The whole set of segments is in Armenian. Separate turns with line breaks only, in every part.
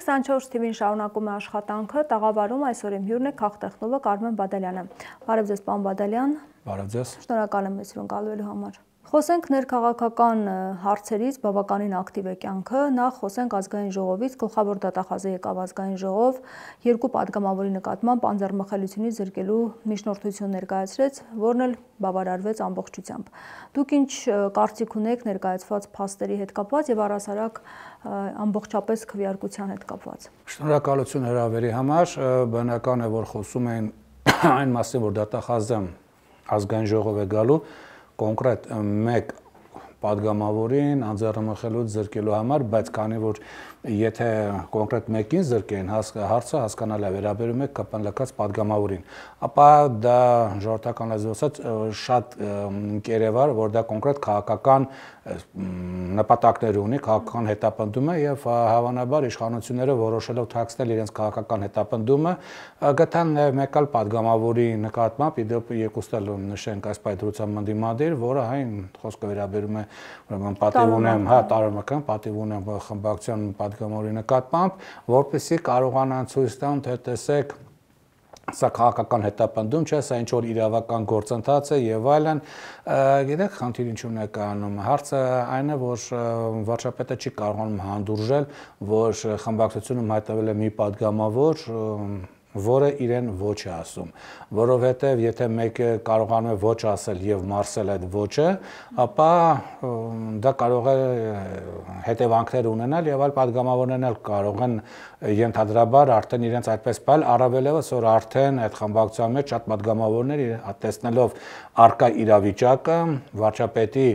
24 TV-ին շարունակում է աշխատանքը, տաղավարում այսօր իմ հյուրն է քաղտեխնոլոգ Արմեն Բադալյանը։ Բարև ձեզ, պարոն Բադալյան։
Բարև ձեզ։
Շնորհակալ եմ մեզ հյուրընկալվելու համար։ Խոսենք ներքաղաքական հարցերից, բավականին ակտիվ է կյանքը, նախ խոսենք ազգային ժողովից, գլխավոր դատախազը եկավ ազգային ժողով, երկու падգամավորի նկատմամբ անձեռնմխելիությունից զրկելու միջնորդություն ներկայացրեց, որն էլ բավարարվեց ամբողջությամբ։ Դուք ինչ կարծիք ունեք ներկայացված փաստերի հետ կապված եւ առհասարակ ամբողջապես քվեարկության հետ կապված։
Շնորհակալություն հրավերի համար, բնական է, որ խոսում են այն մասին, որ դատախազը ազգային ժողով է գալու կոնկրետ մեկ падգամավորին անձեռնմխելուց զրկելու համար, բայց քանի որ եթե կոնկրետ մեկին զրկեն, հարցը հասկանալի է, վերաբերում է ԿՊՆ լքած падգամավորին, ապա դա ժողովրդական լեզվով ասած շատ կերևար, որ դա կոնկրետ քաղաքական նպատակներ ունի, քաղաքական հետապնդում է եւ հավանաբար իշխանությունները որոշելով թաքցնել իրենց քաղաքական հետապնդումը, գտան մեկ այլ падգամավորի նկատմամբ, իդեպ երկուստ էլ նշենք այս պայթրության ընդդիմադիր, որը այն խոսքը վերաբերում է ուրեմն պատիվ ունեմ, տարօրինական պատիվ ունեմ խմբակցության падգամավորի նկատմամբ, որպեսզի կարողանան ցույց տան, թե տեսեք սա քաղաքական հետապնդում չէ, սա ինչ-որ իրավական գործընթաց է եւ այլն, գիտեք, խնդիրը ինչու՞ն է կանում։ Հարցը այն է, որ վարչապետը չի կարողանում հանդուրժել, որ խմբակցությունում հայտնվել է մի падգամավոր, որը իրեն ոչ է ասում, որովհետև եթե մեկը կարողանում է ոչ ասել եւ մարսել այդ ոչը, ապա դա կարող է հետևանքներ ունենալ եւ այլ падգամավորներն էլ կարող են ենթադրաբար արդեն իրենց այդպես պայել, առավելևս որ արդեն այդ խմբակցության մեջ շատ падգամավորներ տեսնելով արկա իրավիճակը, վարչապետի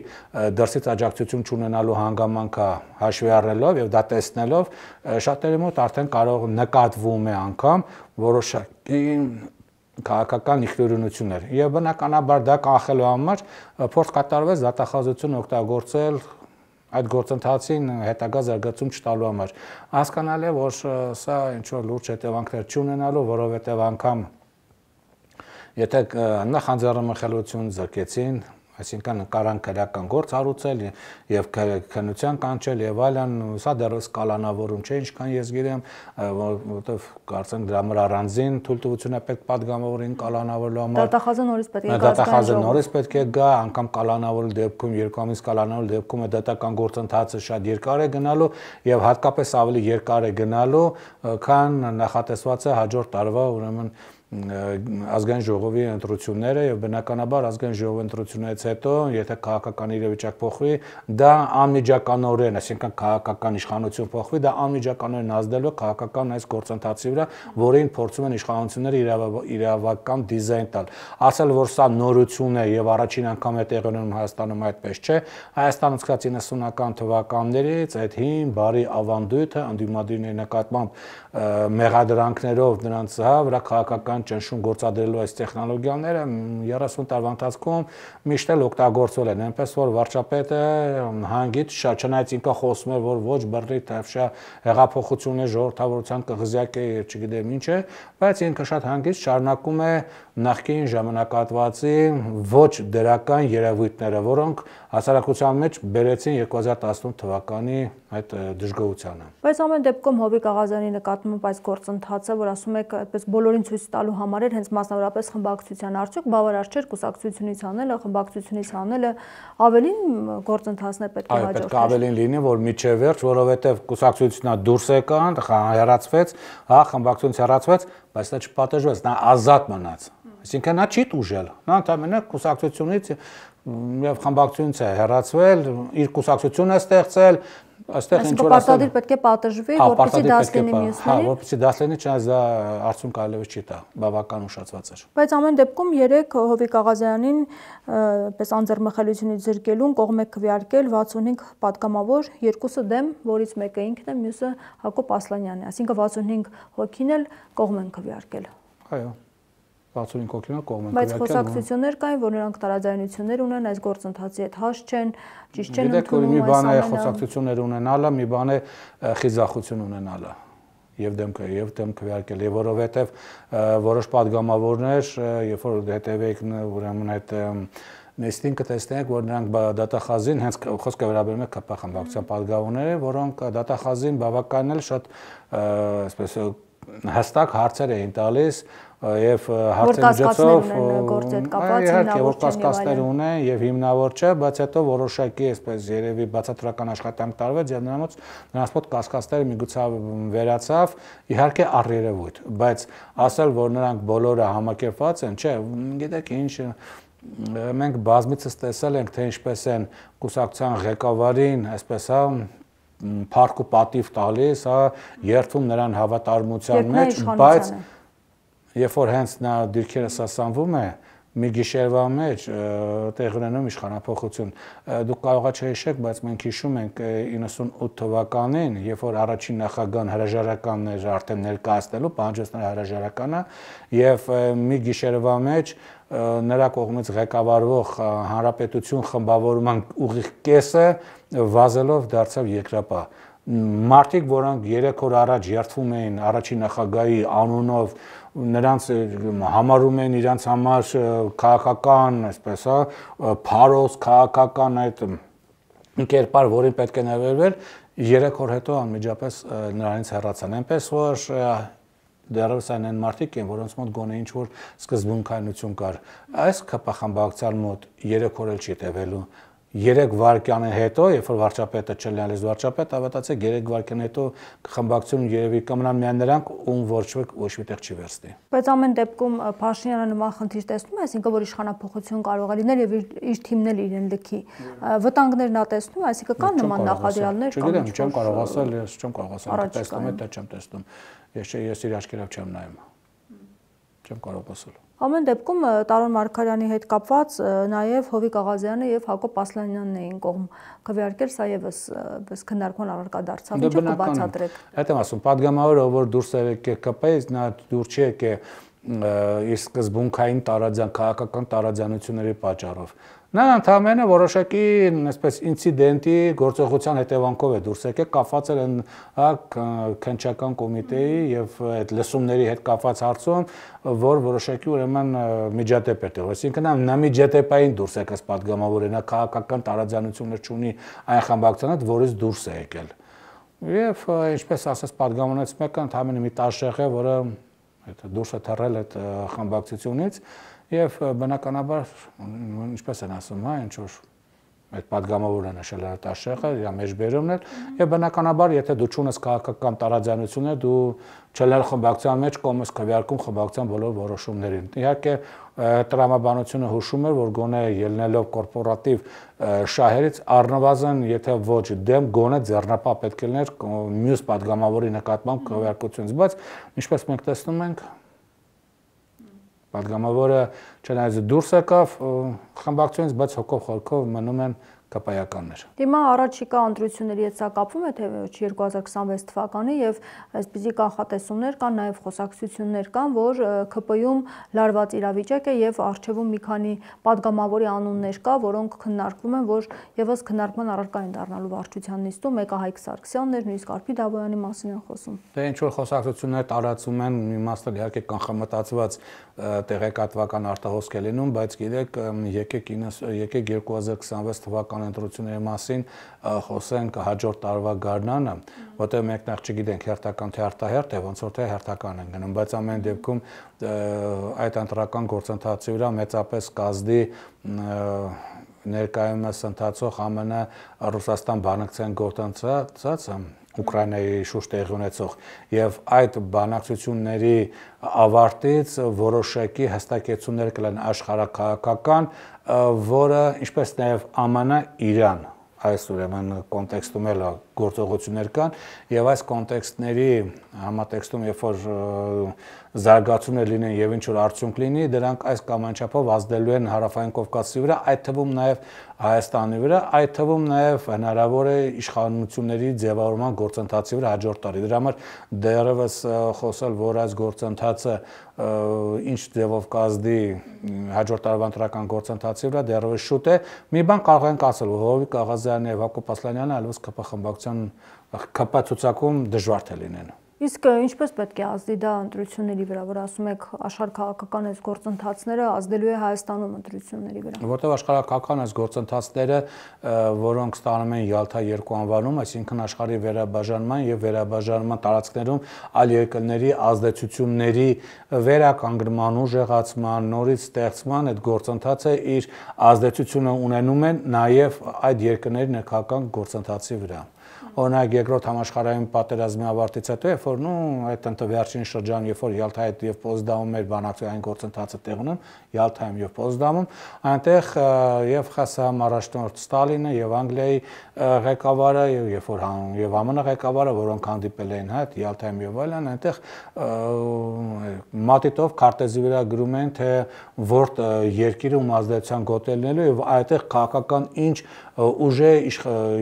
դրսից աջակցություն չունենալու հանգամանքը հաշվի առնելով եւ դա տեսնելով, շատերի մոտ արդեն կարող նկատվում է անգամ որոշակի քաղաքական իշխանություններ եւ բնականաբար դա կանխելու համար փորձ կատարվեց դատախազությունը օգտագործել այդ գործընթացին հետագա զարգացում չտալու համար հասկանալի է որ սա ինչ որ լուրջ հետևանքներ չունենալու որովհետեւ անգամ եթե նախ անձեռնմխելիություն զրկեցին այսինքն կարան քրական գործ հարուցել եւ քննության կանչել եւ այլն, սա դեռևս կալանավորում չէ, ինչքան ես գիտեմ, որովհետեւ կարծեմ դրա համար առանձին թույլտվություն է պետք падգամավորին կալանավորելու համար։ Դատախազը նորից պետք է գա, անգամ կալանավորելու դեպքում, երկու ամիս կալանավորելու դեպքում է դատական գործընթացը շատ երկար է գնալու եւ հատկապես ավելի երկար է գնալու, քան նախատեսված է հաջորդ տարվա, ուրեմն ազգային ժողովի ընտրությունները եւ բնականաբար ազգային ժողովի ընտրություններից հետո եթե քաղաքական իրավիճակ փոխվի դա անմիջականորեն այսինքն քաղաքական իշխանություն փոխվի դա անմիջականորեն ազդելու քաղաքական այս գործընթացի վրա որին փորձում են իշխանությունները իրավական դիզայն տալ ասել որ սա նորություն է եւ առաջին անգամ է տեղի ունենում Հայաստանում այդպես չէ Հայաստանը սկսած 90-ական թվականներից այդ հին բարի ավանդույթը ընդդիմադիրների նկատմամբ մեղադրանքներով նրանց վրա քաղաքական ճնշում գործադրելու այս տեխնոլոգիաները 30 տարվա ընթացքում միշտ էլ օգտագործվել են, այնպես որ վարչապետը հանգից շատ չնայած ինքը խոսում է, որ ոչ բռնի թավշա հեղափոխություն է, ժողովրդավարության կղզյակ է, չգիտեմ ինչ է, բայց ինքը շատ հանգից շարունակում է նախկին ժամանակահատվածի ոչ դրական երևույթները, որոնք հասարակության մեջ բերեցին 2018 թվականի այդ դժգոհությանը։
Բայց ամեն դեպքում Հովիկ Աղազյանի նկատմամբ այս գործընթացը, որ ասում եք, այդպես բոլորին ցույց տալու համար էր հենց մասնավորապես խմբակցության արդյոք բավարար չէր կուսակցությունից անելը, խմբակցությունից անելը, ավելին գործընթացներ պետք է հաջորդեր։
Պետք է ավելին լինի, որ միջև վերջ, որովհետև կուսակցությունն դուրս եկան, հեռացվեց, հա, խմբակցությունից հեռացվեց, բայց դա չպատժվեց, նա ազատ մնաց։ Այսինքն նա չի տուժել, նա ընդհանրապես կուսակցությունից եւ խմբակցությունից է հեռացվել, իր կուսակցությունը ստեղծել, այստեղ ինչ որ
պարտադիր պետք է պատժվի, որպեսզի դաս լինի մյուսներին։
Հա, որպեսզի դաս լինի, չնայած դա արդյունք այլևս չի տա, բավական ուշացված էր։
Բայց ամեն դեպքում երեք Հովիկ Աղազյանին պես անձեռնմխելիությունից զրկելուն կողմ է քվեարկել 65 падգամավոր, երկուսը դեմ, որից մեկը ինքն է, մյուսը Հակոբ Ասլանյանն է, այսինքն 65 հոգին էլ կողմ են քվեարկել։
Այո։ 65 հոգին կողմ են
բայց խոսակցություններ կային, որ նրանք տարաձայնություններ ունեն այս գործընթացի հետ հաշ չեն, ճիշտ չեն ընդունում
մի բան է խոսակցություններ ունենալը, մի բան է խիզախություն ունենալը եւ դեմ քվեարկել եւ որովհետեւ որոշ падգամավորներ, երբ որ հետեւեք ուրեմն այդ Նստին կտեսնենք, որ նրանք դատախազին հենց խոսքը վերաբերում է ԿՊ խմբակցության падգամավորների, որոնք դատախազին բավականին էլ շատ այսպես հստակ հարցեր էին տալիս եւ հարցերի միջոցով իհարկե որ կասկածներ ունեն եւ հիմնավոր չէ, բայց հետո որոշակի այսպես երևի բացատրական աշխատանք տարվեց եւ նրանց մոտ կասկածները միգուցե վերացավ, իհարկե առերևույթ, բայց ասել որ նրանք բոլորը համակերպված են, չէ, գիտեք ինչ մենք բազմիցս տեսել ենք թե ինչպես են կուսակցության ղեկավարին, այսպես հա փառք ու պատիվ տալիս, հա երթում նրան հավատարմության մեջ, բայց երբ որ հենց նա դիրքերը սասանվում է, մի գիշերվա մեջ տեղի ունենում իշխանափոխություն։ Դուք կարող եք չհիշեք, բայց մենք հիշում ենք 98 թվականին, երբ որ առաջին նախագահան հրաժարականն էր արդեն ներկայացնելու, պահանջեցնել հրաժարականը, եւ մի գիշերվա մեջ նրա կողմից ղեկավարվող հանրապետություն խմբավորման ուղիղ կեսը վազելով դարձավ երկրապահ։ Մարդիկ, որոնք 3 օր առաջ երթվում էին առաջին նախագահի անունով, նրանց համարում են իրենց համար քաղաքական, այսպես հա, փարոս քաղաքական այդ կերպար, որին պետք է ներվեր, 3 օր հետո անմիջապես նրանից հեռացան։ Այնպես որ դեռևս այն մարդիկ են, որոնց մոտ գոնե ինչ որ սկզբունքայնություն կար։ Այս ԿՊ խմբակցության մոտ 3 օր էլ չի տևելու։ 3 վայրկյան հետո, երբ որ վարչապետը չլինելիս վարչապետ, հավատացեք 3 վայրկյան հետո խմբակցությունը երևի կմնան միայն նրանք, ում ոչ մի տեղ չի վերցնի։
Բայց ամեն դեպքում Փաշինյանը նման խնդիր տեսնում է, այսինքն որ իշխանափոխություն կարող է լինել եւ իր թիմն էլ իրեն լքի։ Վտանգներ նա տեսնում է, այսինքն կան նման նախադրյալներ կամ
չգիտեմ, չեմ կարող ասել, չեմ կարող ասել, տեսնում եմ, թե չեմ տեսնում։ Ես իր աչքերով չեմ նայում։ Չեմ կարող ասել։
Ամեն դեպքում Տարոն Մարգարյանի հետ կապված նաև Հովիկ Աղազյանը եւ Հակոբ Ասլանյանն էին կողմ քվեարկել, սա եւս քննարկման առարկա դարձավ, ինչը կբացատրեք։
Այդ եմ ասում, падգամավորը որ դուրս է եկել ԿՊ-ից, նա դուրս չի եկել իր սկզբունքային քաղաքական տարաձայնությունների պատճառով։ Նա ընդհանրապես որոշակի այսպես ինցիդենտի գործողության հետևանքով է դուրս եկել, կապված էր քննչական կոմիտեի եւ այդ լսումների հետ կապված հարցում, որ որոշակի ուրեմն միջադեպ էր տեղի։ Այսինքն նա միջադեպային դուրս եկած падգամավորը, նա քաղաքական տարաձայնություններ չունի այն խմբակցության հետ, որից դուրս է եկել։ Եվ ինչպես ասած падգամավորներից մեկը ընդհանրապես մի տաշեղ է, որը դուրս է թռել այդ խմբակցությունից եւ բնականաբար ինչպես են ասում, հա, ինչ որ այդ падգամավորը նշել է տաշեղը, իր մեջբերումն էլ եւ բնականաբար եթե դու չունես քաղաքական տարաձայնություններ, դու չլել խմբակցության մեջ կողմես քվեարկում խմբակցության բոլոր որոշումներին։ Իհարկե տրամաբանությունը հուշում էր, որ գոնե ելնելով կորպորատիվ շահերից առնվազն եթե ոչ դեմ գոնե ձեռնապահ պետք է լիներ մյուս падգամավորի նկատմամբ քվեարկությունից, բայց ինչպես մենք տեսնում ենք падգամավորը չնայած դուրս եկավ խմբակցությունից, բայց հոգով խորքով մնում են ԿՊ-ականներ։
Հիմա առաջիկա ընտրությունների հետ սա կապվում է թե ոչ 2026 թվականի եւ այսպիսի կանխատեսումներ կան, նաեւ խոսակցություններ կան, որ ԿՊ-ում լարված իրավիճակ է եւ արժեվում մի քանի падգամավորի անուններ կա, որոնք քննարկվում են, որ եւս քննարկման առարկա են դառնալու վարչության նիստում, մեկը Հայկ Սարգսյանն էր, նույնիսկ Արփի Դավոյանի մասին են խոսում։
Դե ինչ որ խոսակցություններ տարածում են, իմաստը իհարկե կանխամտածված տեղեկատվական արտահոսք է լինում, բայց գիտեք, եկեք 2026 թվականի ընտրությունների մասին խոսենք հաջորդ տարվա գարնանը, որտեղ մենք նախ չգիտենք հերթական թե արտահերթ է, ոնց որ թե հերթական են գնում, բայց ամեն դեպքում այդ ընտրական գործընթացի վրա մեծապես կազդի ներկայումս ընթացող ԱՄՆ Ռուսաստան բանակցային գործընթացը Ուկրաինայի շուրջ տեղի ունեցող եւ այդ բանակցությունների ավարտից որոշակի հստակեցումներ կլինեն աշխարհակաղակական, որը ինչպես նաեւ ԱՄՆ Իրան այս ուրեմն կոնտեքստում էլ գործողություններ կան եւ այս կոնտեքստների համատեքստում երբ որ զարգացումներ լինեն եւ ինչ որ արդյունք լինի, դրանք այս կամ այն չափով ազդելու են Հարավային Կովկասի վրա, այդ թվում նաեւ Հայաստանի վրա, այդ թվում նաեւ հնարավոր է իշխանությունների ձևավորման գործընթացի վրա հաջորդ տարի։ Դրա համար դեռևս խոսել, որ այս գործընթացը ինչ ձևով կազդի հաջորդ տարվա ընտրական գործընթացի վրա դեռևս շուտ է։ Մի բան կարող ենք ասել, որ Հովիկ Աղազյանը եւ Հակոբ Ասլանյանը այլևս ԿՊ խմբակցության ԿՊ ցուցակում դժվար թե լինեն։
Իսկ ինչպես պետք է ազդի դա ընտրությունների վրա, որ ասում եք աշխարհաքաղաքական այս գործընթացները ազդելու է Հայաստանում ընտրությունների վրա։
Որտեղ աշխարհաքաղաքական այս գործընթացները, որոնք ստանում են Յալթա 2 անվանում, այսինքն աշխարհի վերաբաժանման եւ վերաբաժանման տարածքներում այլ երկրների ազդեցությունների վերականգնման, ուժեղացման, նորից ստեղծման այդ գործընթացը իր ազդեցությունը ունենում են նաեւ այդ երկրների ներքաղաքական գործընթացի վրա։ Օրինակ երկրորդ համաշխարհային պատերազմի ավարտից հետո, երբ որ այդ վերջին շրջան, երբ որ Յալթայի եւ Պոցդամում էր բանակցային գործընթացը տեղ ունենում, Յալթայում եւ Պոցդամում, այնտեղ եւ ԽՍՀՄ առաջնորդ Ստալինը եւ Անգլիայի ղեկավարը եւ որ եւ ԱՄՆ ղեկավարը, որոնք հանդիպել էին այդ Յալթայում եւ այլն, այնտեղ մատիտով քարտեզի վրա գրում են, թե որ երկիրը ում ազդեցության գոտելնելու եւ այդտեղ քաղաքական ինչ ուժ է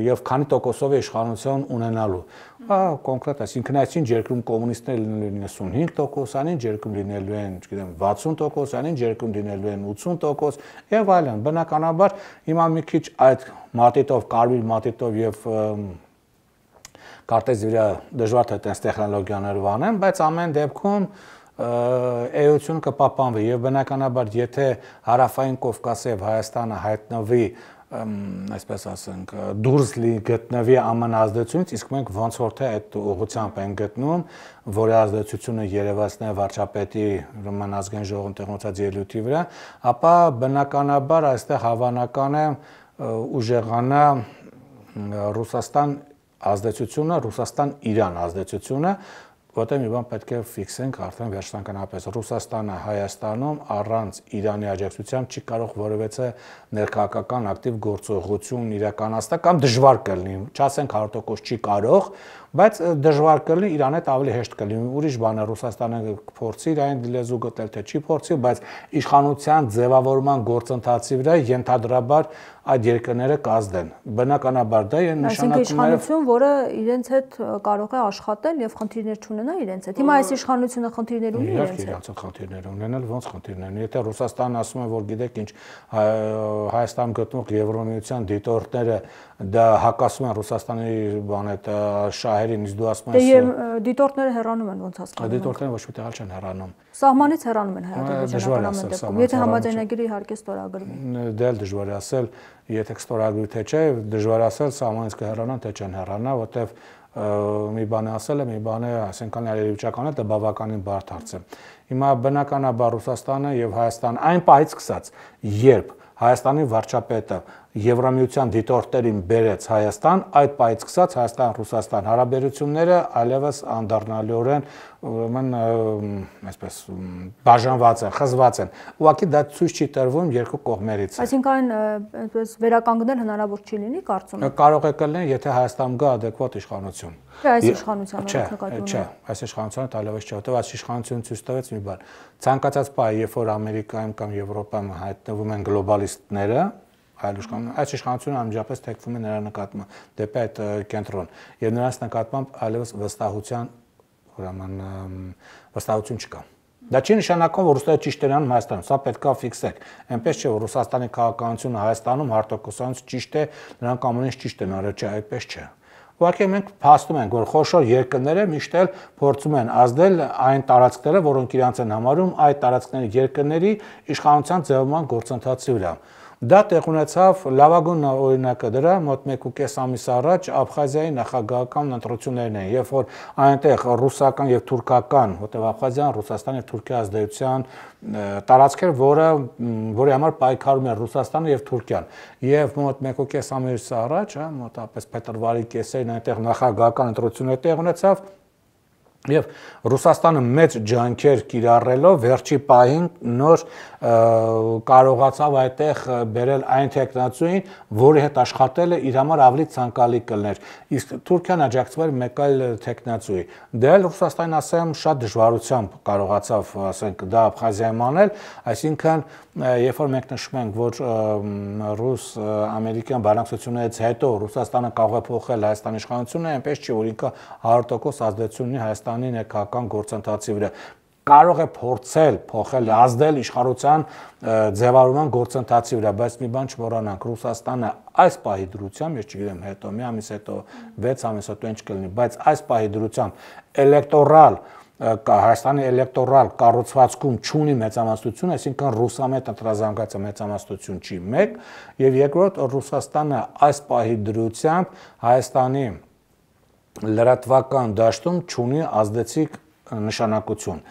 եւ քանի տոկոսով է իշխանություն ունենալու։ Կոնկրետ, այսինքն այսինչ երկրում կոմունիստներ լինելու են 95%, անին երկրում լինելու են, չգիտեմ, 60%, անին երկրում լինելու են 80% եւ այլն։ Բնականաբար հիմա մի քիչ այդ մատիտով, կարմիր մատիտով եւ քարտեզի վրա դժվար թե այդպես տեխնոլոգիաներ վանեն, բայց ամեն դեպքում էությունը կպահպանվի եւ բնականաբար եթե Հարավային Կովկասը եւ Հայաստանը հայտնվի այսպես ասենք դուրս գտնվի ԱՄՆ ազդեցությունից, իսկ մենք ոնց որ թե այդ ուղղությամբ ենք գտնում, որի ազդեցությունը երևացնե վարչապետի Ուրեմն ազգային ժողովում տեղնոցած ելույթի վրա, ապա բնականաբար այստեղ հավանական է ուժեղանա Ռուսաստան ազդեցությունը, Ռուսաստան-Իրան ազդեցությունը, որտեղ մի բան պետք է ֆիքսենք արդեն վերջնականապես Ռուսաստանը Հայաստանում առանց Իրանի աջակցության չի կարող որևէ ներքաղաքական ակտիվ գործողություն իրականացնել կամ դժվար կլինի, չասենք 100% չի կարող, բայց դժվար կլինի, Իրան հետ ավելի հեշտ կլինի։ Ուրիշ բան է Ռուսաստանը փորձի իրեն լեզու գտնել, թե չի փորձի, բայց իշխանության ձևավորման գործընթացի վրա ենթադրաբար այդ երկրները կազդեն։ Բնականաբար դա է նշանակում
իշխանություն, որը իրենց հետ կարող է աշխատել եւ խնդիրներ չունենա իրենց հետ։ Հիմա այս իշխանությունը խնդիրներ ունի իրենց հետ։
Իրենց հետ խնդիրներ ունենալ, ոնց խնդիրներ ունի։ Եթե Ռուսաստանը ասում է, որ գիտեք ինչ, Հայաստանում գտնվող Եվրոմիության դիտորդները դա հակասում են Ռուսաստանի բան այդ շահերին, իսկ դու ասում ես
դիտորդները հեռանում են, ոնց հասկանում։
Դիտորդները ոչ մի տեղ չեն հեռանում։
Սահմանից հեռանում են հայ-ադրբեջանական դեպքում, եթե համաձայնագիրը իհարկե ստորագրվի։
Դա էլ դժվար է ասել, եթե կստորագրվի թե չէ, դժվար է ասել սահմանից կհեռանան թե չեն հեռանա, որտեվ մի բան է ասել, մի բան է, ասենք անելիճականը, դա բավականին բարդ հարց է։ Հիմա բնականաբար Ռուսաստանը եւ Հայաստանը այն պահից սկսած, երբ Հայաստանի վարչապետը Եվրամիության դիտորդերին բերեց Հայաստան, այդ պահից սկսած Հայաստան-Ռուսաստան հարաբերությունները այլևս անդառնալիորեն ուրեմն այսպես բաժանված են, խզված են։ Ուղղակի դա ցույց չի տրվում երկու կողմերից։
Այսինքն այնպես վերականգնել հնարավոր չի լինի, կարծում եմ։
Կարող է կլինի, եթե Հայաստանում գա ադեկվատ իշխանություն։
Այս իշխանությանը նկատում
Չէ, այս իշխանությունը այլևս չէ, որտեղ այս իշխանությունը ցույց տվեց մի բան։ Ցանկացած պահ, երբ որ Ամերիկայում կամ Եվրոպայում հայտնվում են գլոբալիստները, այս իշխանությունը անմիջապես թեքվում է նրա նկատմամբ դեպի այդ կենտրոն եւ նրանց նկատմամբ այլևս վստահություն չկա։ Դա չի նշանակում, որ Ռուսաստանը ճիշտ է անում Հայաստանում, սա պետք է ֆիքսենք։ Այնպես չէ, որ Ռուսաստանի քաղաքականությունը Հայաստանում 100% ճիշտ է, նրանք ամենից ճիշտ են արել, չէ, այդպես չէ։ Ուղղակի մենք փաստում ենք, որ խոշոր երկրները միշտ էլ փորձում են ազդել այն տարածքները, որոնք իրանց են համարում այդ տարածքների երկրների իշխանության ձևավորման գործընթացի վրա։ Դա տեղ ունեցավ լավագույն օրինակը դրա մոտ 1.5 ամիս առաջ Աբխազիայի նախագահական ընտրություններն են, երբ որ այնտեղ ռուսական եւ թուրքական, որտեղ Աբխազիան Ռուսաստան եւ Թուրքիա ազդեցության տարածքեր, որի համար պայքարում են Ռուսաստանը եւ Թուրքիան։ Եվ մոտ 1.5 ամիս առաջ, մոտավորապես փետրվարի կեսերին այնտեղ նախագահական ընտրություններ տեղ ունեցավ Եվ Ռուսաստանը մեծ ջանքեր կիրառելով վերջի պահին նոր կարողացավ այդտեղ բերել այն տեխնացուին, որի հետ աշխատելը իր համար ավելի ցանկալի կլներ։ Իսկ Թուրքիան աջակցվել մեկ այլ տեխնացուի։ Դա էլ Ռուսաստանին ասեմ շատ դժվարությամբ կարողացավ, ասենք, դա Աբխազիայում անել, այսինքն երբ որ մենք նշում ենք, որ ռուս-ամերիկյան բանակցություններից հետո Ռուսաստանը կարող է փոխել Հայաստանի իշխանությունը, այնպես չի, որ ինքը 100% ազդեցություն ունի Հայաստանի ներքաղաքական գործընթացի վրա։ կարող է փորձել փոխել, ազդել իշխանության ձևավորման գործընթացի վրա, բայց մի բան չմոռանանք, Ռուսաստանը այս պահի դրությամբ, ես չգիտեմ, հետո մի ամիս հետո 6 ամիս հետո ինչ կլինի, բայց այս պահի դրությամբ էլեկտորալ Հայաստանի էլեկտորալ կառուցվածքում չունի մեծամասնություն, այսինքն ռուսամետ ընտրազանգվածը մեծամասնություն չի, մեկ, եւ երկրորդ Ռուսաստանը այս պահի դրությամբ Հայաստանի լրատվական դաշտում չունի ազդեցիկ նշանակություն։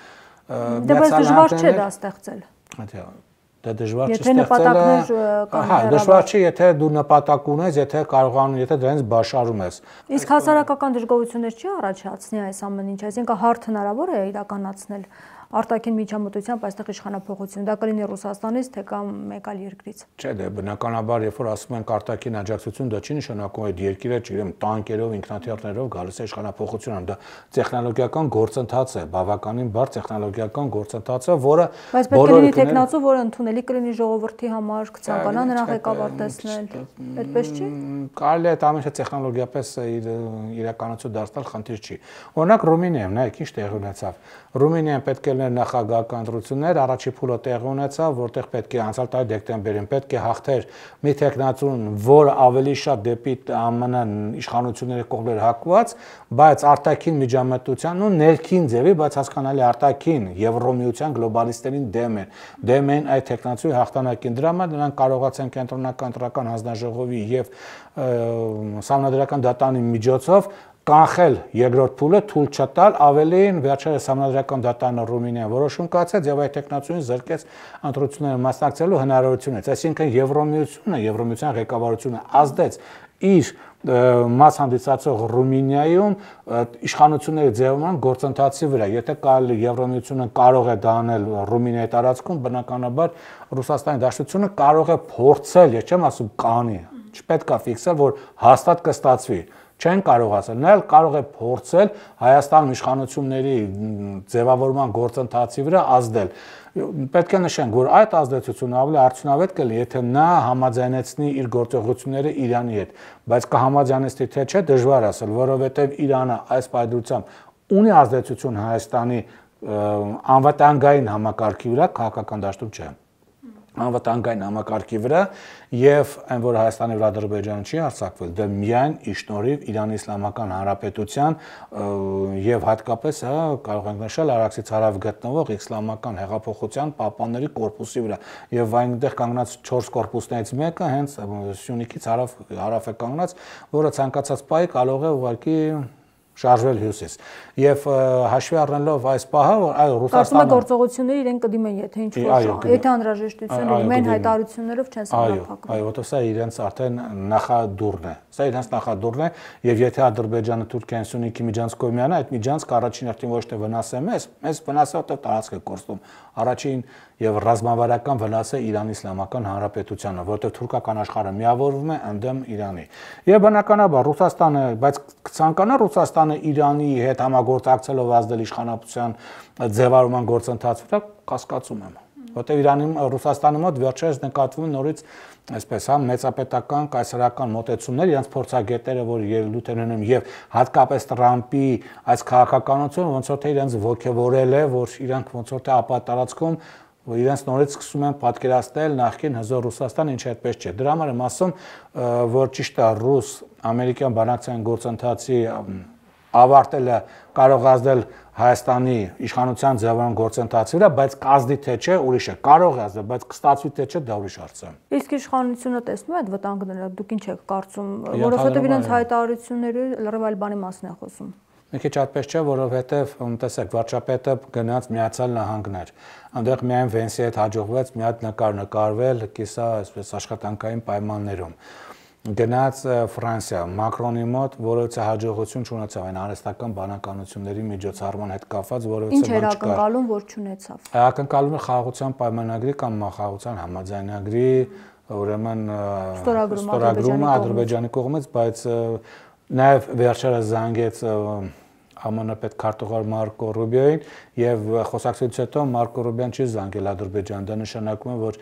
Դե բայց դժվար չէ դա ստեղծել։
Դա դժվար չի ստեղծելը, հա, դժվար չի, եթե դու նպատակ ունես, եթե կարողանում, եթե դրանից բաշարում ես։
Իսկ հասարակական դժգոհություններ չի առաջացնի այս ամեն ինչ, այսինքն հարթ հնարավոր է իրականացնել արտաքին միջամտությամբ այստեղ իշխանափոխություն, դա կլինի Ռուսաստանից, թե կամ մեկ այլ երկրից։
Չէ, դե բնականաբար, երբ որ ասում ենք արտաքին աջակցություն, դա չի նշանակում այդ երկիրը, չգիտեմ, տանկերով, ինքնաթիռներով գալիս է իշխանափոխություն, դա տեխնոլոգիական գործընթաց է, բավականին բարդ տեխնոլոգիական գործընթաց է, որը
բայց պետք է լինի տեխնացու, որը ընդունելի կլինի ժողովրդի համար, կցանկանա նրա ղեկավար տեսնել, այդպես չի։
Կարելի է այդ ամենը տեխնոլոգիապես իրականացու դարձնել խնդիր չի։ Օրինակ Ռումինիայում, նայեք, ինչ տեղի ունեցավ։ Ռումինիայում պետք է լիներ նախագահական ընտրություններ, առաջի փուլը տեղի ունեցավ, որտեղ պետք է անցյալ տարի դեկտեմբերին պետք է հաղթեր մի տեխնացուն, որ ավելի շատ դեպի ԱՄՆ իշխանությունների կողմեր հակված, բայց արտաքին միջամտության ու ներքին ձևի, բայց հասկանալի արտաքին Եվրոմիության գլոբալիստերին դեմ են այդ տեխնացուի հաղթանակին։ Դրա համար նրանք կարողացան կենտրոնական ընտրական հանձնաժողովի եւ Սահմանադրական դատարանի միջոցով կանխել երկրորդ փուլը, թույլ չտալ, ավելին վերջերս Սահմանադրական դատարանը Ռումինիան որոշում կայացրեց եւ այդ տեխնացուին զրկեց ընտրությունները մասնակցելու հնարավորությունից։ Այսինքն Եվրոմիության ղեկավարությունը ազդեց իր մաս հանդիսացող Ռումինիայում իշխանությունների ձևավորման գործընթացի վրա։ Եթե կարելի Եվրոմիությունը կարող է դա անել Ռումինիայի տարածքում, բնականաբար Ռուսաստանի Դաշնությունը կարող է փորձել, ես չեմ ասում կանի, չպետք է ֆիքսել, որ հաստատ կստացվի։ Չեն կարողացել, նա կարող է փորձել Հայաստան իշխանությունների ձևավորման գործընթացի վրա ազդել։ Պետք է նշենք, որ այդ ազդեցությունը ավելի արդյունավետ կլինի, եթե նա համաձայնեցնի իր գործողությունները Իրանի հետ, բայց կհամաձայնեցնի թե չէ, դժվար ասել, որովհետև Իրանը այս պայմանությամբ ունի ազդեցություն Հայաստանի անվտանգային համակարգի վրա, քաղաքական դաշտում չէ։ Անվտանգային համակարգի վրա եւ այն որ Հայաստանի վրա Ադրբեջանը չի հարձակվել, դա միայն իշնորհիվ Իրանի Իսլամական Հանրապետության եւ հատկապես կարող ենք նշել Արաքսից հարավ գտնվող իսլամական հեղափոխության պահպանների կորպուսի վրա եւ այնտեղ կանգնած 4 կորպուսներից մեկը հենց Սյունիքից հարավ է կանգնած, որը ցանկացած պահի կարող է ուղղակի շարժվել հյուսիս եւ հաշվի առնելով այս պահը որ այո Ռուսաստանը
գործողությունները իրեն կդիմեն եթե ինչ որ եթե անհրաժեշտություն լինի մեն հայտարարություններով չեն սահմանափակվում
այո որովհետեւ սա իրենց արդեն նախադուրն է սա իրենց նախադուրն է եւ եթե Ադրբեջանը Թուրքիան Սյունիքի միջանցքով միանա այդ միջանցքը առաջին հերթին ոչ թե վնաս է մեզ վնաս է որովհետեւ տարածք է կորստում առաջին եւ ռազմավարական վնաս է Իրանի Իսլամական Հանրապետությանը որովհետեւ թուրքական աշխարհը միավորվում է ընդդեմ Իրանի եւ բնականաբար Ռուսաստանը բայց ցանկանա Ռուսաստանը Իրանի հետ համագործակցելով ազդել իշխանապետության ձևավորման գործընթացը դա կասկածում եմ որտեղ Իրանի Ռուսաստանի մոտ վերջերս նկատվում նորից այսպես մեծապետական կայսերական մոտեցումներ իրենց փորձագետները որ ելույթ են ունենում եւ հատկապես Տրամպի այս քաղաքականությունը ոնց որ թե իրենց ողջևորել է որ իրանք ոնց որ թե ապատարածքում իրենց նորից սկսում են պատկերացնել նախկին հզոր Ռուսաստան ինչ այդպես չէ դրա համար եմ ասում որ ճիշտ է ռուս-ամերիկյան բանակցային գործընթացի ավարտելը կարող ազդել Հայաստանի իշխանության ձևավորման գործընթացի վրա, բայց կազդի թե չէ, ուրիշ է, կարող է ազդել, բայց կստացվի թե չէ, դա ուրիշ հարց է։
Իսկ իշխանությունը տեսնում է այդ վտանգները, դուք ինչ եք կարծում, որովհետև իրենց հայտարարությունները լրիվ այլ բանի մասին է խոսում։
Մի քիչ այդպես չէ, որովհետև տեսեք, վարչապետը գնաց Միացյալ Նահանգներ, այնտեղ միայն Վենսի հետ հաջողվեց մի հատ նկար նկարվել, կիսա այսպես աշխատանքային պայմաններում։ Գնաց Ֆրանսիա, Մակրոնի մոտ, որովհետեւ հաջողություն չունեցավ այն արհեստական բանականությունների միջոցառման հետ կապված, որովհետեւ
ինչ էր ակնկալում, որ չունեցավ։
Ակնկալումը խաղաղության պայմանագրի կամ խաղաղության համաձայնագրի, ուրեմն ստորագրումը Ադրբեջանի կողմից, բայց նաև վերջերս զանգեց ԱՄՆ պետքարտուղար Մարկո Ռուբիոին եւ խոսակցությունից հետո Մարկո Ռուբիոն չի զանգել Ադրբեջան, դա նշանակում է, որ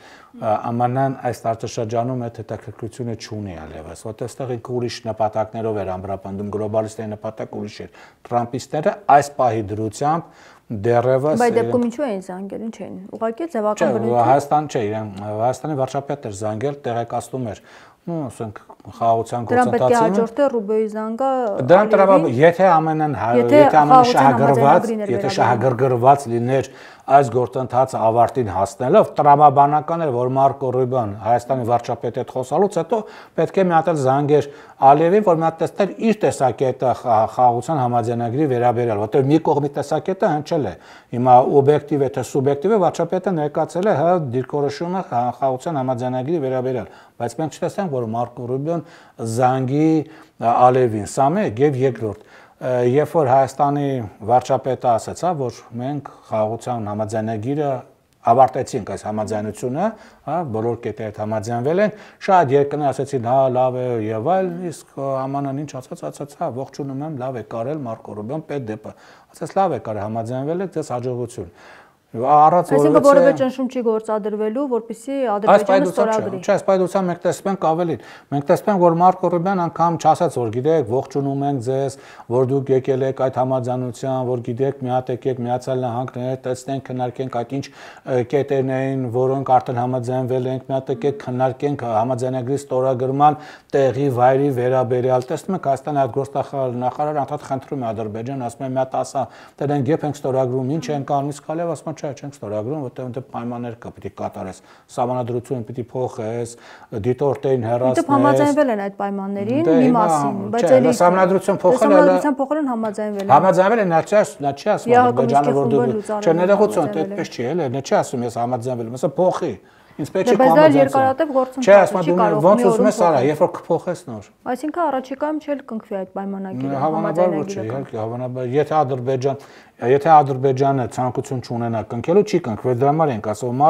ԱՄՆ-ն այս տարածաշրջանում այդ հետաքրքրությունը չունի այլևս, որտեղ այստեղ ինքը ուրիշ նպատակներով էր ամրապնդում, գլոբալիստների նպատակ ուրիշ էր։ Տրամպիստները այս պահի դրությամբ դեռևս
Բայց դեպքում ինչու էին զանգել, ինչ էին։ Ուղղակի ձևական բնույթ։
Հայաստան չէ, իրեն Հայաստանի վարչապետն էր զանգել, տեղեկացնում էր, ասենք խաղաղության
գործընթացին։ Դրան պետք է հաջորդե Ռուբիոյի զանգը։
Դրան տրամաբան, եթե ԱՄՆ շահագրգռված լիներ այս գործընթացը ավարտին հասնելով, տրամաբանական էր, որ Մարկո Ռուբիոն Հայաստանի վարչապետի հետ խոսալուց հետո պետք է մի հատ էլ զանգեր Ալիևին, որ մի հատ տեսներ իր տեսակետը խաղաղության համաձայնագրի վերաբերյալ, որտեղ մի կողմի տեսակետը հնչել է։ Հիմա օբյեկտիվ է թե սուբյեկտիվ է, վարչապետը ներկայացել է դիրքորոշումը խաղաղության համաձայնագրի վերաբերյալ, բայց մենք չտեսանք, որ Մարկո Ռուբիոն զանգի Ալիևին, սա մեկ եւ երկրորդ Երբ որ Հայաստանի վարչապետը ասացա, որ մենք խաղաղության համաձայնագիրը ավարտեցինք այս համաձայնությունը, բոլոր կետերը հետ համաձայնվել են, շատ երկրներ ասացին, հա, լավ է եւ այլ, իսկ ԱՄՆ-ն ինչ ասաց, ողջունում եմ, լավ է կարել Մարկո Ռուբիոն պետ դեպը։ Ասաց լավ է կարել, համաձայնվել եք, ձեզ հաջողություն։
Այսինքն որևէ ճնշում չի գործադրվելու, որպեսզի Ադրբեջանը ստորագրի։
Չէ, այս պայմանությամբ մենք տեսնում ենք ավելին։ Մենք տեսնում ենք, որ Մարկո Ռուբիոն անգամ չասաց, որ գիտեք, ողջունում ենք ձեզ, որ դուք եկել եք այդ համաձայնության, որ գիտեք, մի հատ եկեք Միացյալ Նահանգներ, տեսնենք, քննարկենք այդ ինչ կետերն էին, որոնք արդեն համաձայնվել ենք, մի հատ եկեք քննարկենք համաձայնագրի ստորագրման տեղի վայրի վերաբերյալ։ Տեսնում եք, Հայաստանի արտգործնախարարը անդադ խնդրում է Ադրբեջան, ասում է մի հատ ասա, դրանք երբ ենք ստորագրում, ինչ են կանում, իսկ Ալիև ասում է չենք ստորագրում, որտեղ այնտեղ պայմաններ կա, պիտի կատարես, սահմանադրությունը պիտի փոխես, դիտորդերին հեռացնես։
Դե համաձայնվել են այդ պայմաններին մի մասին, բայց էլի
սահմանադրություն
փոխել համաձայնվել են։
Համաձայնվել են, նա չի ասում Ադրբեջանը, որ դու չէ, ներողություն, այդպես չի, էլի, նա չի ասում ես համաձայնվել եմ, ասա փոխի։ Ինձ չի
կամաձայնվել։ Բայց դա երկարատև գործընթաց
չէ, ասում դու ոնց ուզում ես արա, երբ որ կփոխես նոր։
Այսինքն առաջիկայում չէ կնքվի այդ պայմանագիրը,
հավանաբար ոչ, իհարկե, հավանաբար, եթե Ադրբեջանը ցանկություն չունենա կնքելու, չի կնքվել, դրա համար ենք ասում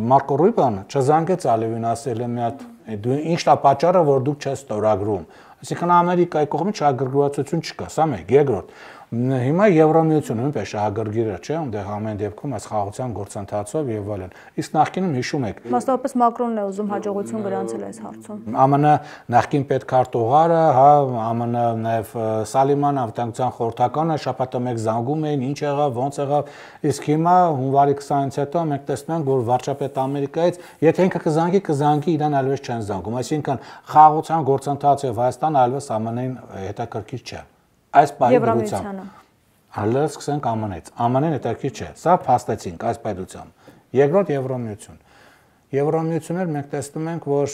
Մարկո Ռուբիոն չզանգեց Ալիևին, ասել է մի հատ դու ի՞նչն է պատճառը, որ դուք չես ստորագրում։ Այսինքն Ամերիկայի կողմից շահագրգռվածություն չկա, սա մեկ, երկրորդ Հիմա Եվրամիությունը նույնպես շահագրգիռ է, չէ՞, այնտեղ ամեն դեպքում այս խաղաղության գործընթացով եւ այլն։ Իսկ նախկինում հիշում եք,
մասնավորապես Մակրոնն է ուզում հաջողություն գրանցել այս հարցում։
ԱՄՆ նախկին պետքարտուղարը, հա, ԱՄՆ նաեւ Սալիմանը, անվտանգության խորհրդականը շաբաթը մեկ զանգում էին, ինչ եղավ, ոնց եղավ, իսկ հիմա հունվարի 20-ից հետո մենք տեսնում ենք, որ վարչապետ Ամերիկայից, եթե ինքը կզանգի, իրան այլևս չեն զանգում, այսինքն խաղաղության գործընթացը եւ Հայաստանը այլևս ԱՄՆ-ին հետաքրքիր չէ։ Այս պայմանությամբ հələ սկսենք ԱՄՆ-ից։ ԱՄՆ-ն հետաքրքիր չէ։ Սա փաստեցինք այս պայմանությամբ։ Երկրորդ Եվրամիություն։ Եվրամիություններ մենք տեսնում ենք, որ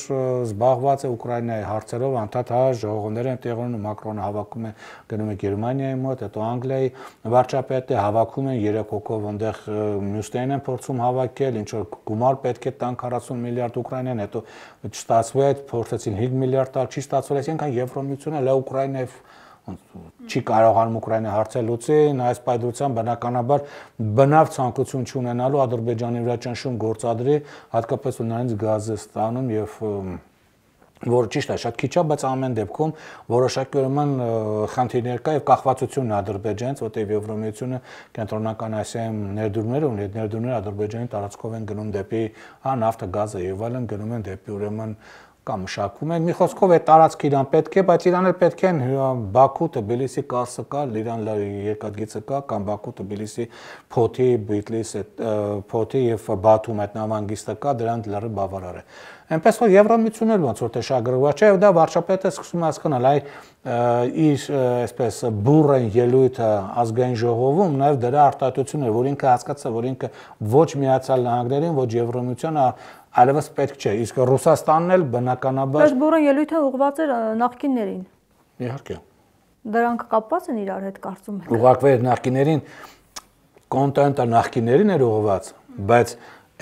զբաղված է Ուկրաինայի հարցերով, անդադ ժողովներ են տեղի ունենում, Մակրոնը հավաքում է, գնում է Գերմանիայի մոտ, հետո Անգլիայի վարչապետը հավաքում են 3 հոգով, այնտեղ մյուսներին են փորձում հավաքել, ինչ որ գումար պետք է տան 40 միլիարդ Ուկրաինան, հետո չստացվեց, փորձեցին 5 միլիարդ տալ, չի ստացվել, այսինքն Եվրամիությունը լա Ուկրաինայի չի կարողանում Ուկրաինայի հարցը լուծել, այս պայմանությամբ բնականաբար բնավ ցանկություն չունենալու Ադրբեջանի վրա ճնշում գործադրի, հատկապես նրանից գազ է ստանում եւ որ ճիշտ է, շատ քիչ է, բայց ամեն դեպքում որոշակի ուրեմն խնդիրներ կա եւ կախվածությունն է Ադրբեջանից, որտեղ Եվրամիությունը կենտրոնական Ասիայում ներդրումներ ունի, այդ ներդրումները Ադրբեջանի տարածքով են գնում դեպի նավթը, գազը եւ այլն գնում են դեպի ուրեմն կամ մշակում են, մի խոսքով է տարածքը իրան պետք է, բայց իրան էլ պետք են Բաքու, Թբիլիսի կասը կա, Իրան երկաթգիծը կա, կամ Բաքու, Թբիլիսի Փոթի, Բիթլիսի Փոթի եւ Բաթում այդ նավանգիստը կա, դրանց լրի բավարար է։ Այնպես որ Եվրամիությունն էլ ոնց որ շահագրգռված չէ, եւ դա վարչապետը սկսում է հասկանալ, այ իր այսպես բուրըն ելույթը ազգային ժողովում նաեւ դրա արտահայտությունն է, որ ինքը հասկացա, որ ինքը ոչ Միացյալ Նահանգներին, ոչ Եվրամիությանը այլևս պետք չէ, իսկ Ռուսաստանն էլ բնականաբար
Բայց բուրըն ելույթը ուղղված էր նախկիններին։
Իհարկե։
Դրանք կապված են իրար հետ կարծում եք։
Ուղղակվել նախկիներին, կոնտենտը նախկիներին էր ուղղված, բայց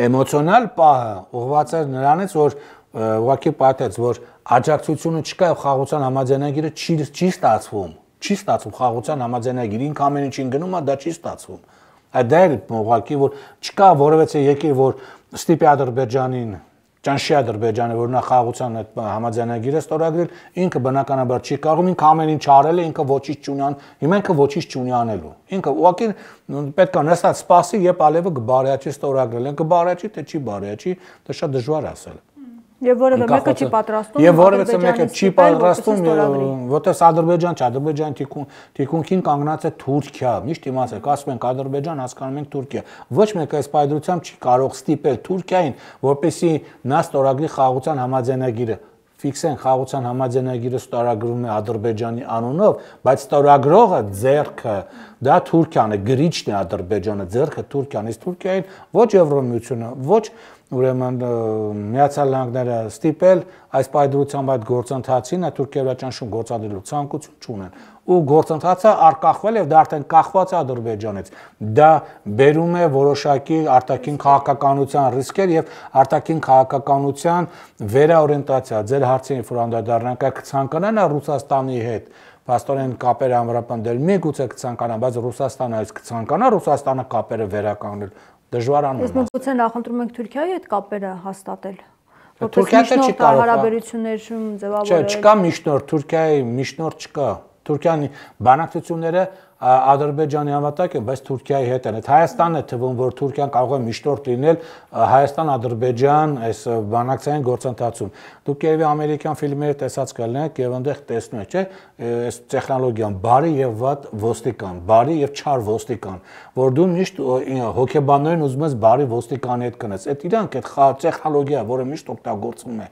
էմոցիոնալ պահը ուղղված էր նրանից, որ ուղղակի պատեց, որ աջակցությունը չկա եւ խաղաղության համաձայնագիրը չի ստացվում խաղաղության համաձայնագիրը, ինքը ամեն ինչին գնում է, դա չի ստացվում։ Այդ դա էլ ուղղակի որ չկա որևէ եկիր որ ստիպի Ադրբեջանին Ճանշի Ադրբեջանը, որ նա խաղաղության այդ համաձայնագիրը ստորագրել, ինքը բնականաբար չի կարող, ինքը ամեն ինչ արել է, ինքը ոչինչ չունի ան, հիմա ինքը ոչինչ չունի անելու։ Ինքը ուղղակի պետք է նստած սպասի, երբ Ալիևը կբարյաճի ստորագրել, ինքը բարյաճի թե չի բարյաճի, դա շատ դժվար է ասել։
Եվ որևէ մեկը չի պատրաստում,
եւ որևէ մեկը չի պատրաստում, որտես Ադրբեջան չէ, Ադրբեջան թիկունքին կանգնած է Թուրքիա, միշտ իմացեք, ասում ենք Ադրբեջան, հասկանում ենք Թուրքիա։ Ոչ մեկը այս պայծրությամբ չի կարող ստիպել Թուրքիային, որպեսզի նա ստորագրի խաղաղության համաձայնագիրը։ Ֆիքսեն խաղաղության համաձայնագիրը ստորագրվում է Ադրբեջանի անունով, բայց ստորագրողը ձեռքը դա Թուրքիան է, գրիչն է Ադրբեջանը, ձեռքը Թուրքիան, իսկ Թուրքիային ոչ Եվրոմիությունը, ոչ ուրեմն Միացյալ Նահանգները ստիպել այս պայծրությամբ այդ գործընթացին, այդ Թուրքիայի վրա ճնշում գործադրելու ցանկություն չունեն։ Ու գործընթացը արկախվել եւ դա արդեն կախված է Ադրբեջանից։ Դա բերում է որոշակի արտաքին քաղաքականության ռիսկեր եւ արտաքին քաղաքականության վերաօրիենտացիա։ Ձեր հարցին որ անդրադառնանք, կցանկանան Ռուսաստանի հետ Պաստորեն կապերը ամրապնդել, միգուցե կցանկանա, բայց Ռուսաստանը այս կցանկանա Ռուսաստանը կապերը վերականգնել դժվարանում է։
Իսկ մենք գուցե նախընտրում ենք Թուրքիայի հետ կապերը հաստատել։
Թուրքիան չի կարող
հարաբերություններում ձևավորել։
Չէ, չկա միջնորդ, Թուրքիայի միջնորդ չկա։ Թուրքիան բանակցությունները Ադրբեջանի համատակ է, բայց Թուրքիայի հետ են։ Հայաստանն է թվում, որ Թուրքիան կարող է միջնորդ լինել Հայաստան-Ադրբեջան այս բանակցային գործընթացում։ Դուք երևի ամերիկյան ֆիլմերը տեսած կլինեք եւ այնտեղ տեսնում եք, չէ՞, այս տեխնոլոգիան բարի եւ վատ ոստիկան, բարի եւ չար ոստիկան, որ դու միշտ հոգեբաններին ուզում ես բարի ոստիկանի հետ կնես։ Այդ իրանք այդ տեխնոլոգիա, որը միշտ օգտագործվում է,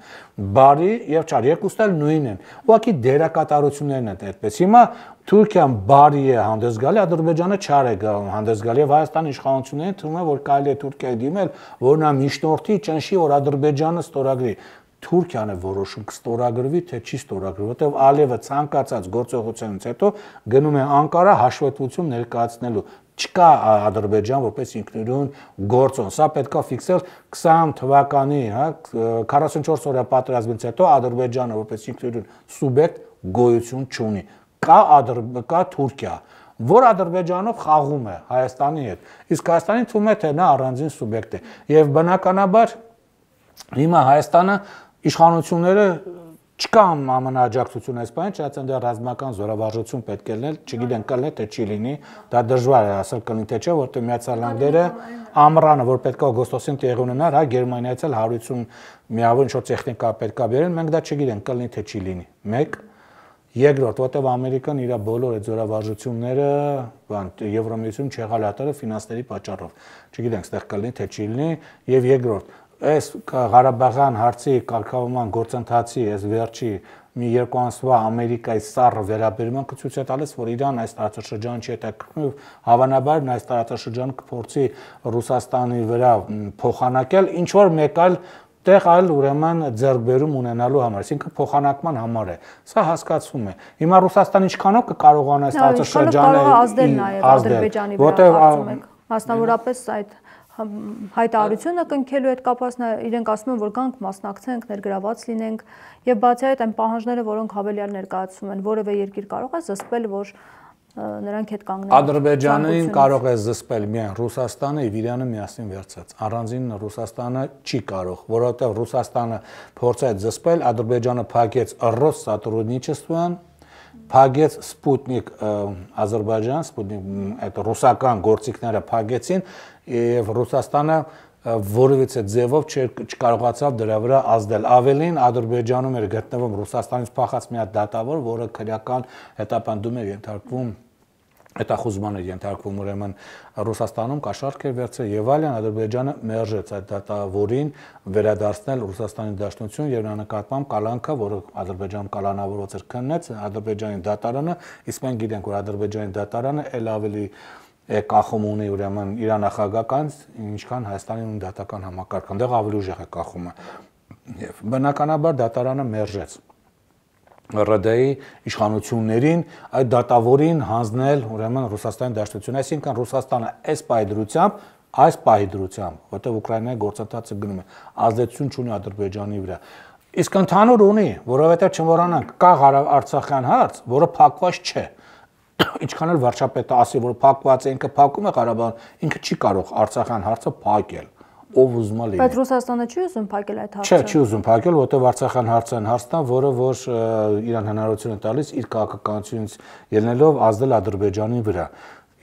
բարի եւ չար, երկուսն էլ նույնն են։ Ուղղակի դերակատարություններն են այդպես։ Հիմա Թուրքիան բարի է հանդես գալի, Ադրբեջանը չար է հանդես գալի եւ Հայաստանի իշխանություններին թվում է, որ կարելի է Թուրքիայի դիմել, որ նա միջնորդի ճնշի, որ Ադրբեջանը ստորագրի։ Թուրքիան է որոշում կստորագրվի թե չի ստորագրվի, որտեղ Ալիևը ցանկացած գործողությունից հետո գնում է Անկարա հաշվետվություն ներկայացնելու։ Չկա Ադրբեջան որպես ինքնուրույն գործոն։ Սա պետքա ֆիքսել 20 թվականի, 44 օրյա պատերազմից հետո Ադրբեջանը որպես ինքնուրույն սուբյեկտ գոյություն չունի։ Կա Թուրքիա, որ Ադրբեջանով խաղում է Հայաստանի հետ։ Իսկ Հայաստանին թվում է թե նա առանձին սուբյեկտ է։ Եվ բնականաբար հիմա Հայաստանը իշխանությունները չկա ամենաաջակցություն այս բանը, չնայած այնտեղ ռազմական զորավարժություն պետք է լինել, չգիտեն կլինի թե չի լինի, դա դժվար է ասել կլինի թե չէ, որտեղ Միացյալ Նահանգները ամռանը, որ պետք է օգոստոսին տեղի ունենար, հա Գերմանիայից էլ 150 միավոր ինչ-որ տեխնիկա պետք է բերեն, մենք դա չգիտենք կլինի թե չի լինի։ Մեկ Երկրորդ, որտեղ Ամերիկան իր բոլոր այդ զորավարժությունները, Եվրոմիություն չեղալատերը ֆինանսների պատճառով, չգիտենք, ստեղ կլինի թե չի լինի, եւ երկրորդ, այս Ղարաբաղյան հարցի կարգավորման գործընթացի այս վերջի մի երկու ամսվա Ամերիկայի սառը վերաբերումը կցույց է տալիս, որ Իրան այս տարածաշրջանը չի հետաքրքրում, հավանաբար նա այս տարածաշրջանը կփորձի Ռուսաստանի վրա փոխանակել ինչ որ մեկ այլ տեղ այլ ուրեմն ձեռքբերում ունենալու համար, այսինքն փոխանակման համար է։ Սա հասկացվում է։ Հիմա Ռուսաստանը ինչքանով կկարողանա այս տարածաշրջանը
ազդել նաև Ադրբեջանի վրա, կարծում եք։ Մասնավորապես այդ հայտարարությունը կնքելու հետ կապված իրենք ասում են, որ կանք մասնակցենք, ներգրաված լինենք, եւ բացի այդ այն պահանջները, որոնք հավելյալ ներկայացում են, որևէ երկիր կարող է զսպել, որ նրանք հետ կանգնեն։
Ադրբեջանին կարող է զսպել միայն Ռուսաստանը եւ Իրանը միասին վերցած։ Առանձին Ռուսաստանը չի կարող, որովհետեւ Ռուսաստանը փորձեց զսպել, Ադրբեջանը փակեց Ռոս сотрудничествоն, փակեց Սպուտնիկ Ադրբեջան, Սպուտնիկ այդ ռուսական գործիքները փակեցին եւ Ռուսաստանը որևիցե ձևով չկարողացավ դրա վրա ազդել։ Ավելին Ադրբեջանում էր գտնվում Ռուսաստանից փախած մի հատ դատավոր, որը քրեական հետապնդում էր ենթարկվում, հետախուզման էր ենթարկվում, ուրեմն Ռուսաստանում կաշառք էր վերցրել եւ այլն, Ադրբեջանը մերժեց այդ դատավորին վերադարձնել Ռուսաստանի Դաշնություն եւ նա նկատմամբ կալանքը, որը Ադրբեջանում կալանավորված էր, քննեց Ադրբեջանի դատարանը, իսկ մենք գիտենք, որ Ադրբեջանի դատարանը ել ավելի կախում ունի ուրեմն իր նախագահական, ինչքան Հայաստանի ու դատական համակարգը, այնտեղ ավելի ուժեղ է կախումը։ Եվ բնականաբար դատարանը մերժեց ՌԴ-ի իշխանություններին այդ դատավորին հանձնել ուրեմն Ռուսաստանի Դաշնություն, այսինքն Ռուսաստանը այս պահի դրությամբ, որտեղ Ուկրաինայի գործընթացը գնում է, ազդեցություն չունի Ադրբեջանի վրա։ Իսկ ընդհանուր ունի, որովհետև չմոռանանք, կա Արցախյան հարց, որը փակված չէ։ Ինչքան էլ վարչապետը ասի, որ փակված է, ինքը փակում է Ղարաբաղը, ինքը չի կարող Արցախյան հարցը փակել։ ով ուզում է լինի։
Բայց Ռուսաստանը չի ուզում փակել այդ հարցը։
Չէ, չի ուզում փակել, որտեղ Արցախյան հարցն հարցն է, որը որ իրան հնարավորություն է տալիս իր քաղաքականությունից ելնելով ազդել Ադրբեջանի վրա։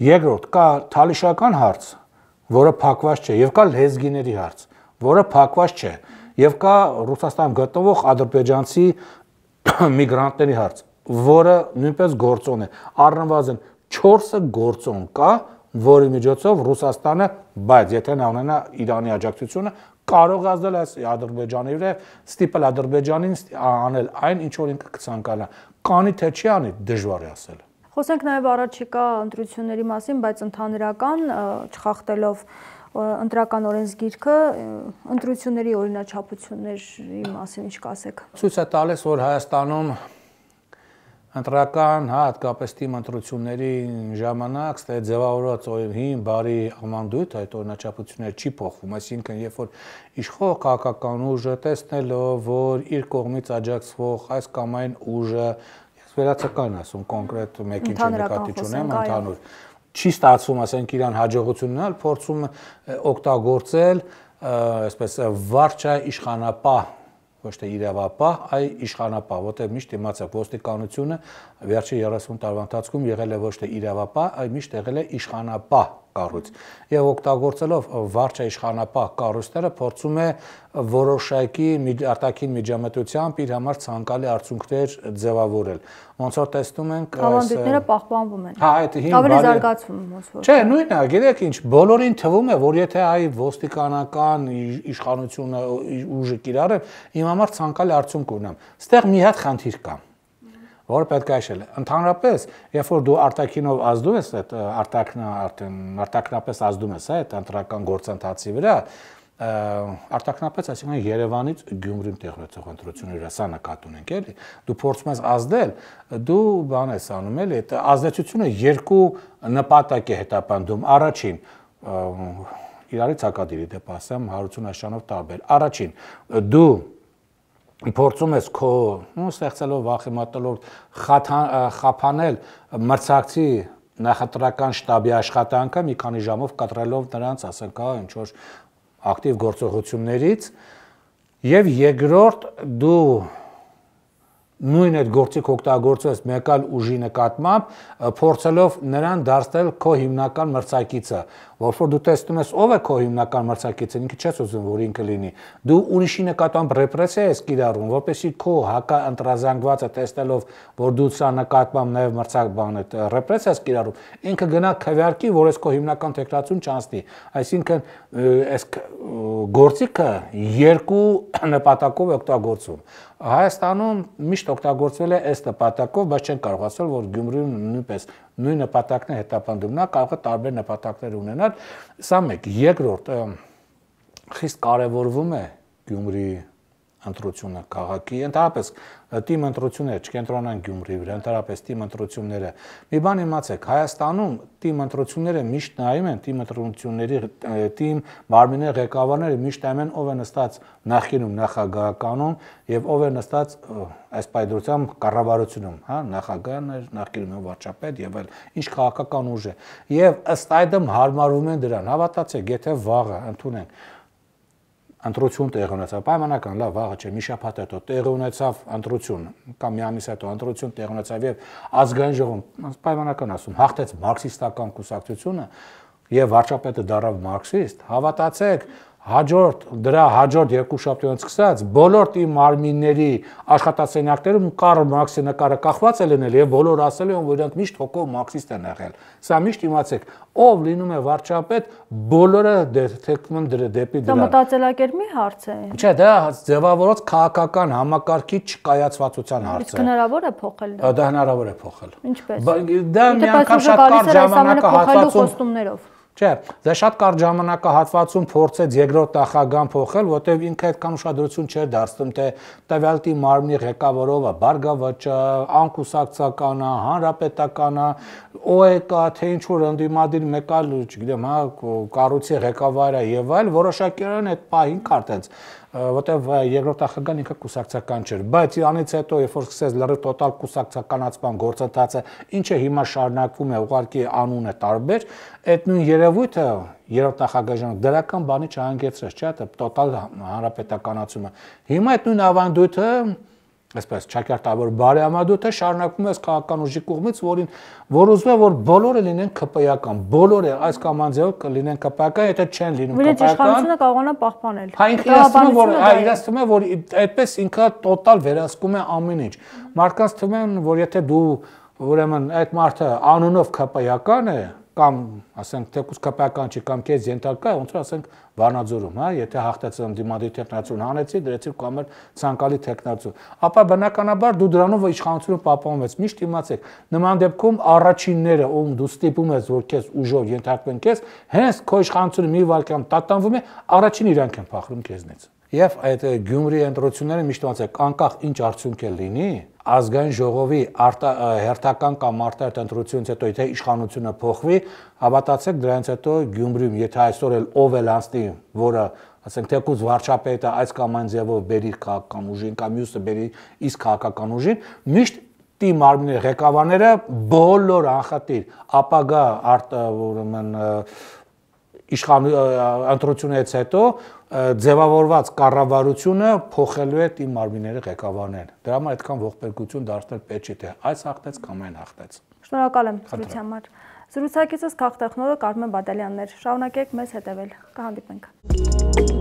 Երկրորդ կա թալիշական հարց, որը փակված չէ, եւ կա լեզգիների հարց, որը փակված չէ, եւ կա Ռուսաստանում գտնվող ադրբեջանցի միգրանտների հարց, որը նույնպես գործոն է։ Առնվազն 4-ը գործոն կա, որի միջոցով Ռուսաստանը, բայց եթե նա ունենա Իրանի աջակցությունը, կարող է ազդել այս Ադրբեջանի վրա, ստիպել Ադրբեջանին անել այն, ինչ որ ինքը կցանկանա։ Կանի թե չի անի, դժվար է ասել։
Խոսենք նաև առաջիկա ընտրությունների մասին, բայց ընդհանրական չխախտելով ընտրական օրենսգիրքը, ընտրությունների օրինաչափությունների մասին ինչ կասեք։
Ցույց է տալիս, որ Հայաստանում ընտրական, հատկապես թիմ ընտրությունների ժամանակ ստե ձևավորված հին բարի ամանդույթ այդ օրինաչափությունները չի փոխվում, այսինքն երբ որ իշխող քաղաքական ուժը տեսնելով, որ իր կողմից աջակցվող այս կամ այն ուժը, ես վերացական ասում կոնկրետ մեկին չնկատի չունեմ, ընդհանուր չի ստացվում, ասենք իրան հաջողություն ունենալ, փորձում օգտագործել, այսպես վարչա իշխանապահ ոչ թե իրավապահ, այ իշխանապահ, որտեղ միշտ իմացա ոստիկանությունը վերջի 30 տարվա ընթացքում եղել է ոչ թե իրավապահ, այլ միշտ եղել է իշխանապահ կառույց։ Եվ օգտագործելով վարչա իշխանապահ կառույցները փորձում է որոշակի արտաքին միջամտությամբ իր համար ցանկալի արդյունքներ ձևավորել։ Ոնց որ տեսնում ենք,
ավանդույթները պահպանվում են։
Հա, այդ հին
ավելի զարգացվում ոնց որ։
Չէ, նույնն է, գիտեք ինչ, բոլորին թվում է, որ եթե այ ոստիկանական իշխանությունը ուժը կիրառեն, իմ համար ցանկալի արդյունք ունեմ։ Ստեղ մի հատ խնդիր կա, որը պետք է հիշել։ Ընդհանրապես, երբ որ դու արտաքինով ազդում ես, այդ արտաքնապես ազդում ես այդ ընտրական գործընթացի վրա, արտաքնապես, այսինքն Երևանից Գյումրին տեղ ունեցող ընտրությունների վրա, սա նկատի ունենք, էլի, դու փորձում ես ազդել, դու բան ես անում, էլի, այդ ազդեցությունը երկու նպատակ է հետապնդում։ Առաջին, իրարից հակադիրի դեպ ասեմ, հարություն աշանով տարբեր։ Առաջին, դու փորձում ես քո ստեղծելով վախի մատելով խափանել մրցակցի նախընտրական շտաբի աշխատանքը մի քանի ժամով կտրելով նրանց, ասենք, ինչ որ ակտիվ գործողություններից, եւ երկրորդ դու նույն այդ գործիք օգտագործես մեկ այլ ուժի նկատմամբ, փորձելով նրան դարձնել քո հիմնական մրցակիցը, որ դու տեսնում ես ով է քո հիմնական մրցակիցը, ինքը չես ուզում որ ինքը լինի, դու ուրիշի նկատմամբ ռեպրեսիա ես կիրառում, որպեսզի քո հակաընտրազանգվածը տեսնելով, որ դու սա նկատմամբ նաև մրցակցական այդ ռեպրեսիա ես կիրառում, ինքը գնա քվեարկի, որ այս քո հիմնական տեխնացուն չանցնի, այսինքն այս գործիքը երկու նպատակով օգտագործվում։ Հայաստանում միշտ օգտագործվել է այս նպատակով, բայց չեն կարող ասել, որ Գյումրին նույնպես նույն նպատակն է հետապնդում, նա կարող է տարբեր նպատակներ ունենալ, սա մեկ, երկրորդ, խիստ կարևորվում է Գյումրի ընտրությունը քաղաքի, ընդհանրապես թիմ ընտրությունները չկենտրոնան Գյումրի վրա, ընդհանրապես թիմ ընտրությունները։ Մի բան իմացեք, Հայաստանում թիմ ընտրությունները միշտ նայում են, թիմ ընտրությունների թիմ մարմինների ղեկավարները միշտ նայում են ով է նստած նախկինում նախագահականում եւ ով է նստած այս պայդրությամբ կառավարությունում, հա, նախագահն է, նախկինում վարչապետ եւ այլ, ինչ քաղաքական ուժ է։ Եվ ըստ այդմ հարմարվում են դրան, հավատացեք, եթե վաղը ընդունենք ընտրություն տեղ ունեցավ, պայմանական, լավ, վաղը չէ, մի շաբաթ հետո տեղ ունեցավ ընտրություն, կամ մի ամիս հետո ընտրություն տեղ ունեցավ եւ ազգային ժողովում, պայմանական ասում, հաղթեց մարքսիստական կուսակցությունը եւ վարչապետը դառավ մարքսիստ, հավատացեք, դրա հաջորդ երկու շաբթիից սկսած բոլոր թիմ մարմինների աշխատասենյակներում Կարլ Մարքսի նկարը կախված է լինել եւ բոլորը ասել են, որ իրենք միշտ հոգով մարքսիստ են եղել։ Սա միշտ իմացեք, ով լինում է վարչապետ, բոլորը թեկնում դեպի դրա։
Դա մտածելակերպի հարց է։
Չէ, դա ձևավորած քաղաքական համակարգի չկայացվածության հարց է։
Իսկ հնարավոր է փոխել դա։
Դա հնարավոր է փոխել։
Ինչպես։
Դա մի անգամ շատ կարճ ժամանակահատվածում Չէ, դա շատ կարճ ժամանակահատվածում փորձեց երկրորդ նախագահան փոխել, որտեղ ինքը այդքան ուշադրություն չէր դարձնում, թե տվյալ թիմի մարմնի ղեկավարողը բարգավաճ, անկուսակցական, հանրապետական, ՕԵԿ, թե ինչ որ ընդդիմադիր մեկ այլ, չգիտեմ, հա, կառույցի ղեկավարը եւ այլ, որոշակիորեն այդ պահին քարտենց որտեվ երկրորդ նախագահն ինքը կուսակցական չէր, բայց իրանից հետո երբ որ սկսեց լրիվ տոտալ կուսակցականացման գործընթացը, ինչը հիմա շարունակվում է, ուղղակի անունը տարբեր, այդ նույն երևույթը երրորդ նախագահժան դրական բանի չհանգեցրեց, չէ՞, տոտալ հանրապետականացումը։ Հիմա այդ նույն ավանդույթը այսպես ճակերտավոր բարեհամադույթը շարունակվում է քաղաքական ուժի կողմից, որ ուզում է որ բոլորը լինեն ԿՊ-ական, բոլորը այս կամ այն ձևով կլինեն ԿՊ-ական, եթե չեն լինում ԿՊ-ական,
իշխանությունը կարողանա պահպանել։
Հա ինքնին թվում է, որ այդպես ինքը տոտալ վերահսկում է ամեն ինչ։ Մարդկանց թվում է, որ եթե դու ուրեմն այդ մարդը անունով ԿՊ-ական է, կամ ասենք թեկուզ ԿՊ-ական չի կամ քեզ ենթակա է, ոնց որ ասենք Վանաձորում, հա, եթե հաղթեց դիմադի տեխնացուն հանեցի, դրեցի կամ ցանկալի տեխնացու, ապա բնականաբար դու դրանով իշխանությունը պահպանվեց։ Միշտ իմացեք, նման դեպքում առաջինները, ում դու ստիպում ես, որ քեզ ուժով ենթարկվեն քեզ, հենց քո իշխանությունը մի վայրկյան տատանվում է, առաջին իրանք են փախրում քեզնից։ Եվ այդ Գյումրի ընտրությունները միշտ ոնց անկախ ինչ արդյունք է լինի, ազգային ժողովի հերթական կամ արտահայտ ընտրությունից հետո եթե իշխանությունը փոխվի, հավատացեք դրանից հետո Գյումրիում, եթե այսօր էլ ով էլ անցնի, որը ասենք թեկուզ վարչապետը այս կամ այն ձևով բերի քաղաքական ուժին կամ մյուսը բերի իսկ քաղաքական ուժին, միշտ տի մարմինների ղեկավարները բոլոր անխտիր ապագա ուրեմն ընտրությունից հետո ձևավորված կառավարությունը փոխելու է տիմ մարմինների ղեկավարներն։ Դրա համար այդքան ողբերգություն դարձնել պետք չի, թե այս հաղթեց կամ այն հաղթեց։
Շնորհակալ եմ զրույցի համար։ Զրուցակիցս քաղտեխնոլոգ Արմեն Բադալյանն էր։ Շարունակեք մեզ հետևել։ Կհանդիպենք։